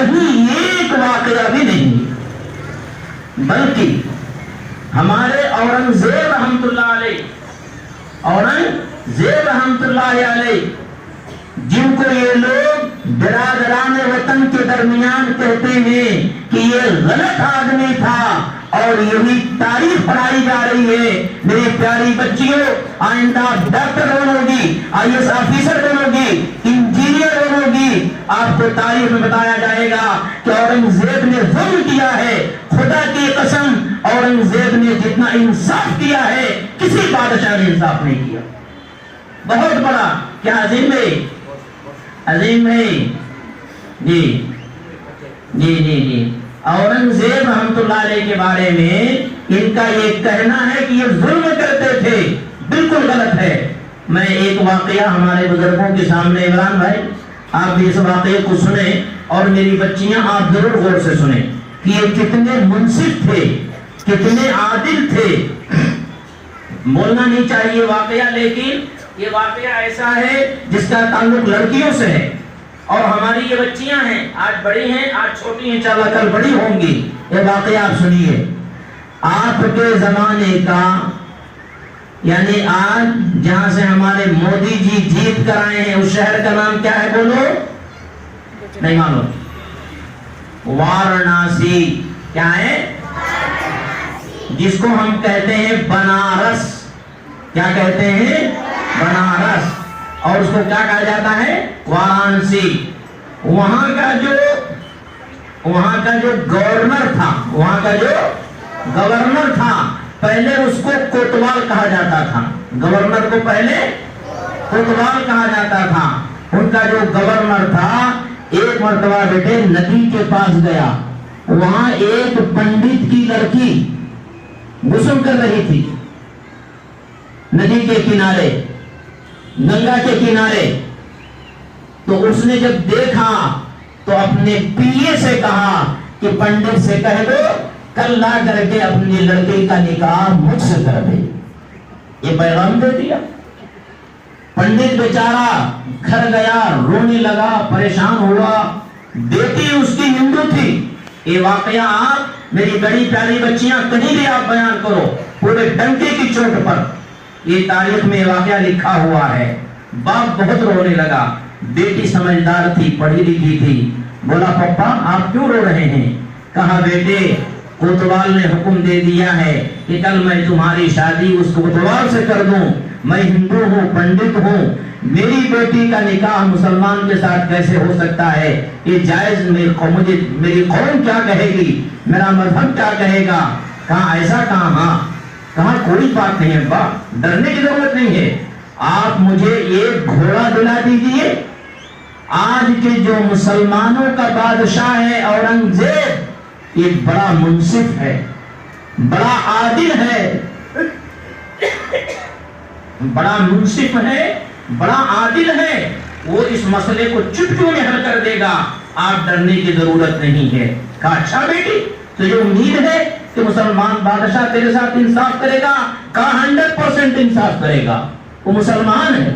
کہیں ایک واقعہ بھی نہیں، بلکہ ہمارے اورنگزیب رحمت اللہ علیہ، اورنگزیب رحمت اللہ علیہ، جن کو یہ لوگ برادران وطن کے درمیان کہتے ہیں کہ یہ غلط آدمی تھا اور یہی تاریخ پڑھائی جا رہی ہے، میری پیاری بچیوں، آئندہ ڈاکٹر بنو گی، IAS آفیسر بنو گی، انجینئر بنو گی، آپ کو تاریخ میں بتایا جائے گا کہ اورنگزیب نے ظلم کیا ہے۔ خدا کی قسم اورنگزیب نے جتنا انصاف کیا ہے کسی بادشاہ نے انصاف نہیں کیا۔ بہت بڑا، کیا عظیم ہے، عظیم ہے جی جی جی جی۔ اورنگزیب رحمت اللہ علیہ کے بارے میں ان کا یہ کہنا ہے کہ یہ ظلم کرتے تھے، بالکل غلط ہے۔ میں ایک واقعہ ہمارے بزرگوں کے سامنے، عمران بھائی آپ بھی اس واقعے کو سنیں اور میری بچیاں آپ ضرور غور سے سنیں کہ یہ کتنے منصف تھے، کتنے عادل تھے۔ بولنا نہیں چاہیے واقعہ، لیکن یہ واقعہ ایسا ہے جس کا تعلق لڑکیوں سے ہے، اور ہماری یہ بچیاں ہیں، آج بڑی ہیں، آج چھوٹی ہیں، انشاءاللہ کل بڑی ہوں گی۔ یہ واقعہ آپ سنیے۔ آپ کے زمانے کا، یعنی آج جہاں سے ہمارے مودی جی جیت کر آئے ہیں، اس شہر کا نام کیا ہے؟ بولو، نہیں معلوم؟ وارانسی۔ کیا ہے؟ جس کو ہم کہتے ہیں بنارس۔ کیا کہتے ہیں؟ بنارس۔ اور اس کو کیا کہا جاتا ہے؟ وارانسی۔ وہاں کا جو گورنر تھا، وہاں کا جو گورنر تھا، پہلے اس کو کوتوال کہا جاتا تھا۔ گورنر کو پہلے کوتوال کہا جاتا تھا۔ ان کا جو گورنر تھا، ایک مرتبہ بیٹے ندی کے پاس گیا، وہاں ایک پنڈت کی لڑکی غسل کر رہی تھی ندی کے کنارے، گنگا کے کنارے۔ تو اس نے جب دیکھا تو اپنے پیے سے کہا کہ پنڈت سے کہہ دو کل لا کر کے اپنی لڑکی کا نکاح مجھ سے کر دے۔ یہ پیغام دے دیا۔ پنڈت بیچارہ گھر گیا، رونے لگا، پریشان ہوا۔ بیٹی اس کی ہندو تھی۔ یہ واقعہ آپ میری بڑی پیاری بچیاں کہیں بھی آپ بیان کرو، پورے ڈنکے کی چوٹ پر یہ تاریخ میں واقعہ لکھا ہوا ہے۔ باپ بہت رونے لگا۔ بیٹی سمجھدار تھی، پڑھی لکھی تھی۔ بولا پپا آپ کیوں رو رہے ہیں؟ کہا بیٹے کوتوال نے حکم دے دیا ہے کہ کل میں تمہاری شادی اس کوتوال سے کر دوں۔ میں ہندو ہوں، پنڈت ہوں، میری بیٹی کا نکاح مسلمان کے ساتھ کیسے ہو سکتا ہے؟ یہ جائز؟ میری قوم کیا کہے گی، میرا مذہب کیا کہے گا؟ کہاں ایسا؟ کہاں ہاں، کہاں کوئی بات نہیں ہے، ڈرنے کی ضرورت نہیں ہے۔ آپ مجھے ایک گھوڑا دلا دیجئے۔ آج کے جو مسلمانوں کا بادشاہ ہے اورنگزیب، یہ بڑا منصف ہے، بڑا عادل ہے، بڑا منصف ہے، بڑا عادل ہے۔ وہ اس مسئلے کو چٹکیوں میں حل کر دے گا، آپ ڈرنے کی ضرورت نہیں ہے۔ کہا اچھا بیٹی تجھے امید ہے کہ مسلمان بادشاہ تیرے ساتھ انصاف کرے گا؟ کہا 100% انصاف کرے گا، وہ مسلمان ہے۔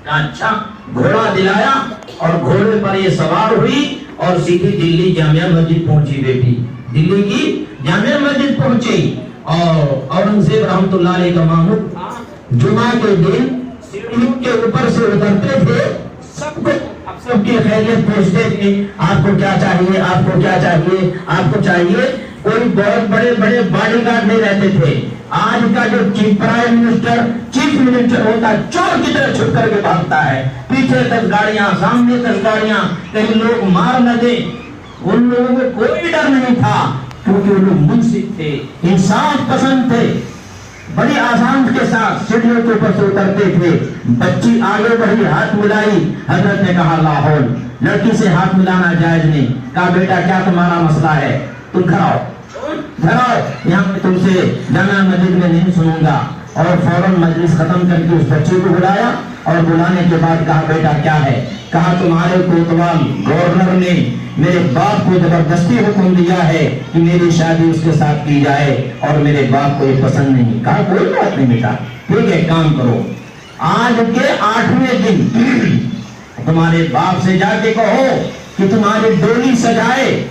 کہا اچھا۔ گھوڑا دلایا اور گھوڑے پر یہ سوار ہوئی اور سیدھی دلی جامعہ مسجد پہنچی۔ بیٹی دلی کی جامعہ مسجد پہنچی، اور اورنگزیب رحمت اللہ علیہ کا معمول تھا جمعہ کے دن سیڑھیوں کے اوپر سے اترتے تھے، سب کی خیریت پوچھتے تھے، آپ کو کیا چاہیے، آپ کو کیا چاہیے، آپ کو چاہیے۔ کوئی بہت بڑے بڑے باڈی گارڈ نہیں رہتے تھے۔ آج کا جو پرائم منسٹر، چیف منسٹر ہوتا ہے، چور کی طرح چھپ کر کے بھاگتا ہے، پیچھے 10 گاڑیاں، سامنے 10 گاڑیاں، کہیں لوگ مار نہ دیں۔ ان لوگوں کو کوئی ڈر نہیں تھا، کیونکہ وہ لوگ منصف تھے، انصاف پسند تھے۔ بڑی آسان کے ساتھ سیڑھیوں کے اوپر سے اترتے تھے۔ بچی آگے بڑھی، ہاتھ ملائی، حضرت نے کہا لا حول، لڑکی سے ہاتھ ملانا جائز نہیں۔ کہا بیٹا کیا تمہارا مسئلہ ہے، تم گھر آؤ، گھر آؤ، یہاں میں تم سے جامعہ مسجد میں نہیں سنوں گا۔ اور فوراً مجلس ختم کر کے اس بچے کو بلایا، اور بلانے کے بعد کہا بیٹا کیا ہے؟ کہا تمہارے کوتوال گورنر نے میرے باپ کو زبردستی حکم دیا ہے کہ میری شادی اس کے ساتھ کی جائے، اور میرے باپ کو یہ پسند نہیں۔ کہا کوئی بات نہیں بیٹا، ٹھیک ہے کام کرو، آج کے 8ویں دن تمہارے باپ سے جا کے کہو کہ تمہاری ڈولی سجائے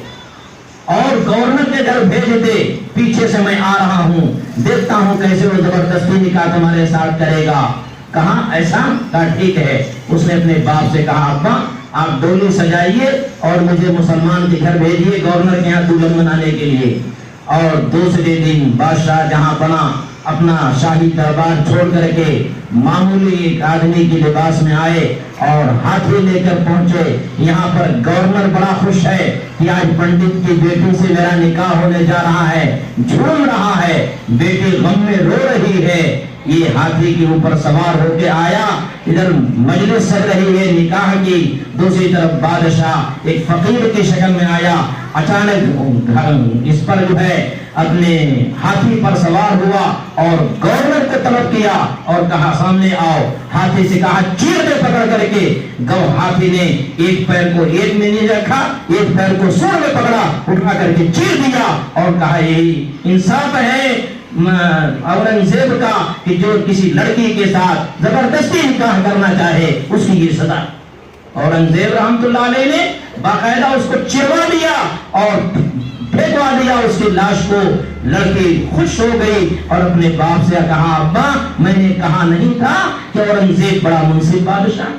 اور گورنر کے گھر بھیج دے، پیچھے سے میں آ رہا ہوں، دیکھتا ہوں کیسے وہ زبردستی نکاح تمہارے ساتھ کرے گا۔ کہا ایسا؟ کہا ٹھیک ہے۔ اس نے اپنے باپ سے کہا ابا آپ ڈولی سجائیے اور مجھے مسلمان کے گھر بھیجیے گورنر کے یہاں دلہن منانے کے لیے۔ اور دوسرے دن بادشاہ جہاں بنا اپنا شاہی دربار چھوڑ کر کے معمولی ایک آدمی کے لباس میں آئے اور ہاتھی لے کر پہنچے۔ یہاں پر گورنر بڑا خوش ہے کہ آج پنڈت کی بیٹی سے میرا نکاح ہونے جا رہا ہے، جھوم رہا ہے، بیٹی غم میں رو رہی ہے۔ یہ ہاتھی کے اوپر سوار ہو کے آیا، ادھر مجلس سج رہی ہے نکاح کی، دوسری طرف بادشاہ ایک فقیر کی شکل میں آیا، اچانک اس پر جو ہے اپنے ہاتھی پر سوار ہوا اور گورنر کو طلب کیا اور کہا سامنے آؤ۔ ہاتھی سے کہا چیر دے پکڑ کر کے۔ ہاتھی نے ایک پیر کو ایک میں نہیں رکھا، ایک پیر کو سر میں پکڑا، اٹھا کر کے چیر دیا اور کہا یہی انصاف ہے اورنگزیب کا کہ جو کسی لڑکی کے ساتھ زبردستی نکاح کرنا چاہے اس کی یہ سزا۔ اورنگزیب رحمت اللہ علیہ نے باقاعدہ اس کو چروا دیا اور پھینکوا دیا اس کی لاش کو۔ لڑکی خوش ہو گئی اور اپنے باپ سے کہا ابا میں نے کہا نہیں تھا کہ اورنگزیب بڑا منصف بادشاہ۔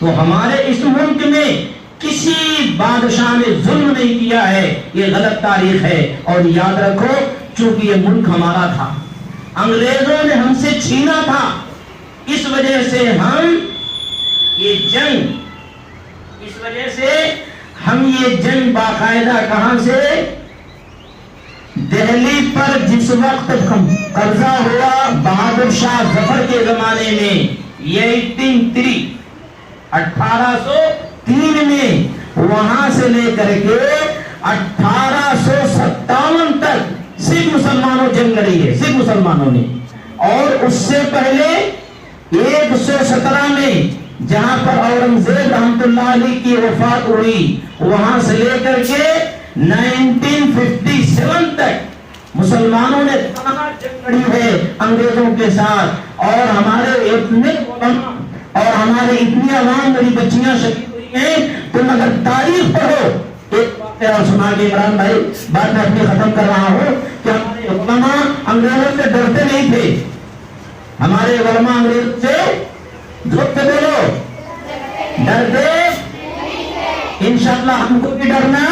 تو ہمارے اس ملک میں کسی بادشاہ نے ظلم نہیں کیا ہے، یہ غلط تاریخ ہے۔ اور یاد رکھو چونکہ یہ ملک ہمارا تھا، انگریزوں نے ہم سے چھینا تھا، اس وجہ سے ہم یہ جنگ باقاعدہ کہاں سے؟ دہلی پر جس وقت قبضہ ہوا بہادر شاہ ظفر کے زمانے میں، یہ 1803 میں، وہاں سے لے کر کے 1857 تک سکھ مسلمانوں جنگ لڑی ہے، سکھ مسلمانوں نے۔ اور اس سے پہلے 117 میں جہاں پر اورنگزیب رحمت اللہ علیہ کی وفات ہوئی، وہاں سے لے کر کے 1957 تک مسلمانوں نے کہاں جنگ لڑی ہے انگریزوں کے ساتھ۔ اور ہمارے اتنے علماء اور ہمارے اتنی عوام میری بچیاں شہید ہوئی ہیں، تم اگر تاریخ پڑھو۔ ایک واقعہ سنا کے عمران بھائی بات میں اپنی ختم کر رہا ہوں کہ ہمارے علماء انگریزوں سے ڈرتے نہیں تھے، ہمارے علماء انگریزوں سے جھوٹ سے بولو ڈرتے، انشاءاللہ ہم کو بھی ڈرنا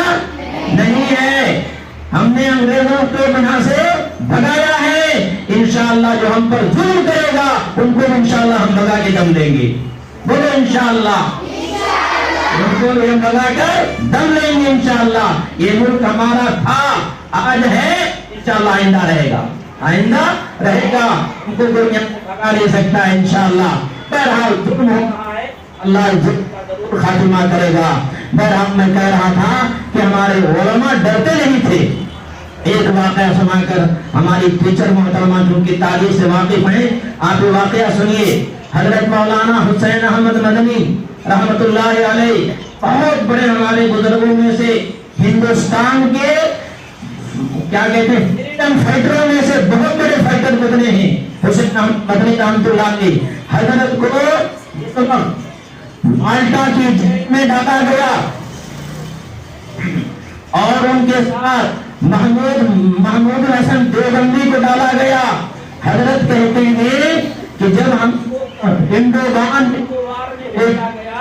نہیں ہے۔ ہم نے انگریزوں کو بنا سے بھگایا ہے، انشاءاللہ جو ہم پر ظلم کرے گا ان کو انشاءاللہ ہم بھگا کے دم لیں گے۔ بولو انشاءاللہ، ان کو ہم بھگا کر دم لیں گے انشاءاللہ۔ یہ ملک ہمارا تھا، آج ہے، انشاءاللہ آئندہ رہے گا، آئندہ رہے گا، ہم کو کوئی بھگا نہیں سکتا ہے انشاءاللہ۔ بہرحال ظلم ہو رہا ہے، اللہ ظلم کا ضرور خاتمہ کرے گا۔ بہرحال میں کہہ رہا تھا کہ ہمارے علماء ڈرتے نہیں تھے۔ ایک واقعہ سنا کر ہماری ٹیچر محترمہ جو کی تعلیم سے واقف ہیں، آپ یہ واقعہ سنیے۔ حضرت مولانا حسین احمد مدنی رحمت اللہ علیہ بہت بڑے ہمارے بزرگوں میں سے، ہندوستان کے کیا کہتے ہیں فریڈم فائٹروں میں سے بہت بڑے فائٹر گزرے ہیں حسین احمد مدنی رحمت اللہ علیہ۔ حضرت کو مالٹا کی جیل میں ڈالا گیا اور ان کے ساتھ محمود حسن دیوبندی کو ڈالا گیا۔ حضرت کہتے ہیں کہ جب ہم ہندوستان میں بھیجا گیا،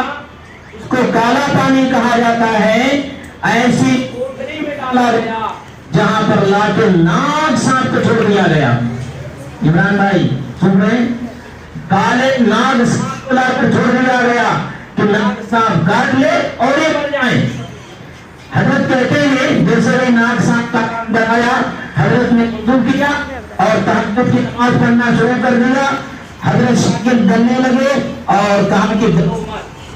اس کو کالا پانی کہا جاتا ہے، ایسی کوٹری میں ڈالا گیا جہاں پر لا کے ناگ سانپ کو چھوڑ دیا گیا۔ عمران بھائی سن رہے ہیں؟ کالے ناگ سانپ کو لا کر چھوڑ دیا گیا کہ ناگ سانپ کاٹ لے اور یہ مر جائیں۔ حضرت کہتے ہیں جیسے ہی ناگ سانپ کا کام بتایا، حضرت نے وضو کیا اور تہجد کی نماز پڑھنا شروع کر دیا۔ حضرت شاگرد ڈرنے لگے اور کہا کہ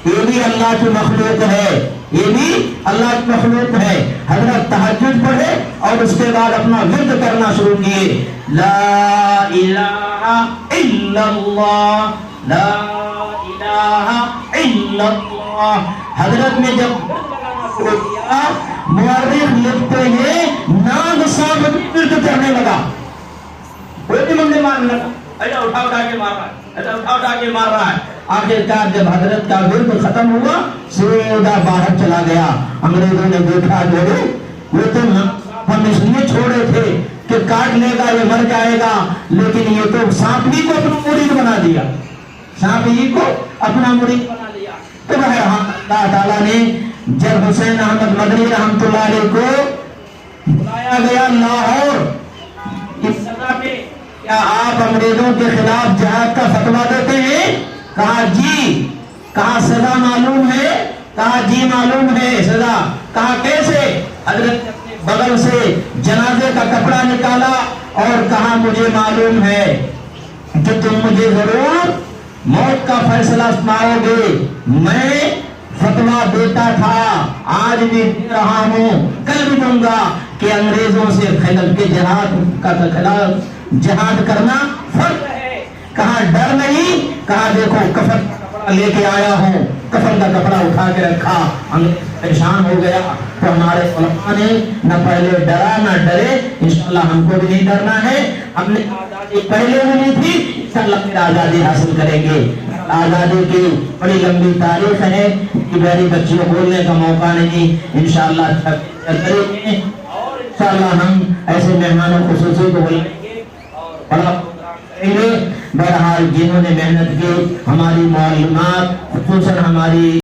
یہ بھی اللہ کی مخلوق ہے، یہ بھی اللہ کی مخلوق ہے۔ حضرت تہجد پڑھے اور اس کے بعد اپنا ورد کرنا شروع کیے، لا الہ الا اللہ، لا الہ الا اللہ۔ حضرت نے جب مورخ لکھتے ہیں ناگ سانپ ورد کرنے لگا، کوئی بھی مندے مارنے لگا، ایسا اٹھا کے مار رہا ہے، ایسا اٹھا کے مار رہا ہے۔ آخر کار جب حضرت کا ورد ختم ہوا سیدھا باہر چلا گیا. انگریزوں نے دیکھا وہ تو ہم اس لیے چھوڑے تھے کہ کاٹ لے گا یہ مر جائے گا، لیکن یہ تو سانپ ہی کو اپنا مرید بنا دیا، سانپ ہی کو اپنا مرید بنا لیا. تو اللہ تعالیٰ نے جب حسین احمد مدنی رحمۃ اللہ علیہ کو بلایا گیا لاہور اس سزا میں، کیا آپ انگریزوں کے خلاف جہاد کا فتویٰ دیتے ہیں؟ کہا جی. کہا سزا معلوم ہے؟ کہا جی معلوم ہے سزا. کہا کیسے؟ حضرت اپنے بغل سے جنازے کا کپڑا نکالا اور کہا مجھے معلوم ہے کہ تم مجھے ضرور موت کا فیصلہ سناؤ گے. میں فتویٰ دیتا تھا، آج بھی دے رہا ہوں، کل بھی دوں گا کہ انگریزوں سے خلف کے جہاد کرنا فرض ہے. کہا ڈر نہیں؟ کہا دیکھو کفن کا کپڑا لے کے آیا ہوں. کفن کا کپڑا اٹھا کے رکھا. پریشان ہو گیا. تو ہمارے علماء نے نہ پہلے ڈرا نہ ڈرے. انشاءاللہ ہم کو بھی نہیں ڈرنا ہے. ہم نے آزادی پہلے ملی تھی، انشاءاللہ پھر آزادی حاصل کریں گے. آزادی کی بڑی لمبی تاریخ ہے کہ میری بچیوں بولنے کا موقع نہیں. انشاءاللہ کریں گے اور انشاءاللہ ہم ایسے مہمانوں خصوصی کو بلائیں گے اور بڑا پروگرام کریں گے. بہرحال جنہوں نے محنت کی، ہماری معلومات خصوصاً ہماری